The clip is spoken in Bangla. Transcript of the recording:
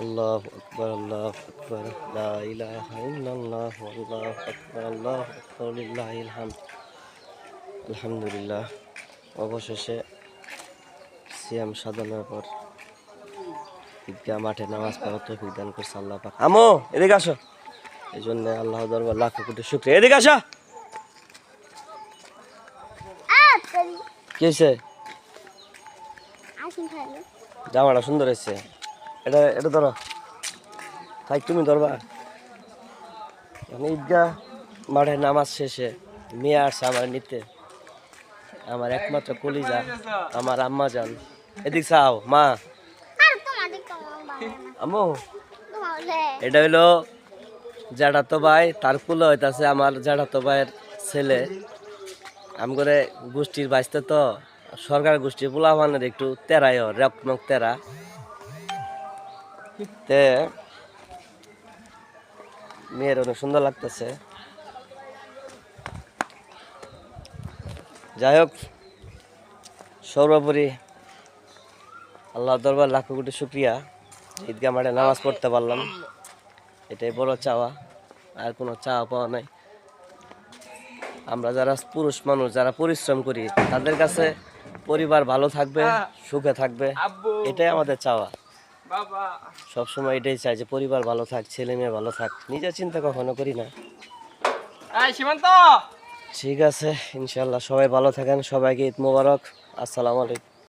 আল্লাহু আকবার, আল্লাহু আকবার, লা ইলাহা ইল্লাল্লাহ, আল্লাহু আকবার, আল্লাহু আকবার, লিল্লাহিল হামদ। আলহামদুলিল্লাহ, অবশেষে সিয়াম সাধনার পর ঈদগাহ মাঠে নামাজ পড়ার তৌফিক দান করছে আল্লাহ পাক। আমো এদিকে আসো। এই জন্য আল্লাহ দরবার লাখ কোটি শুকরিয়া। এদিকে আসো। কি হয়েছে? জামাটা সুন্দর হয়েছে। এটা এটা ধরো, তাই তুমি ধরবা। ঈদগাহ মাঠে নামাজ শেষে মেয়ে আসছে আমার নিতে, আমার একমাত্র কলিজা, আমার আম্মা জান। এদিক চাও মা। আম্মু এটা হইলো জ্যাঠাতো ভাই, তার কুলো হইতাছে আমার জ্যাঠাতো ভাইয়ের ছেলে। আমি করে গোষ্ঠীর বাইসতে তো সরকার গোষ্ঠীর পোলাপানের একটু তেরাই রকমক তেরা তে মেয়ের অনেক সুন্দর লাগতেছে। যাই হোক, সর্বোপরি আল্লাহ দরবার লাখ কোটি শুক্রিয়া, ঈদগাহ মাঠে নামাজ পড়তে পারলাম, এটাই বড় চাওয়া। আর কোনো চাওয়া পাওয়া নাই। আমরা যারা পুরুষ মানুষ, যারা পরিশ্রম করি, তাদের কাছে পরিবার ভালো থাকবে, সুখে থাকবে, এটাই আমাদের চাওয়া। সবসময় এটাই চাই যে পরিবার ভালো থাক, ছেলে মেয়ে ভালো থাক। নিজের চিন্তা কখনো করি না। ঠিক আছে, ইনশাল্লাহ সবাই ভালো থাকেন। সবাইকে ঈদ মোবারক। আসসালামু আলাইকুম।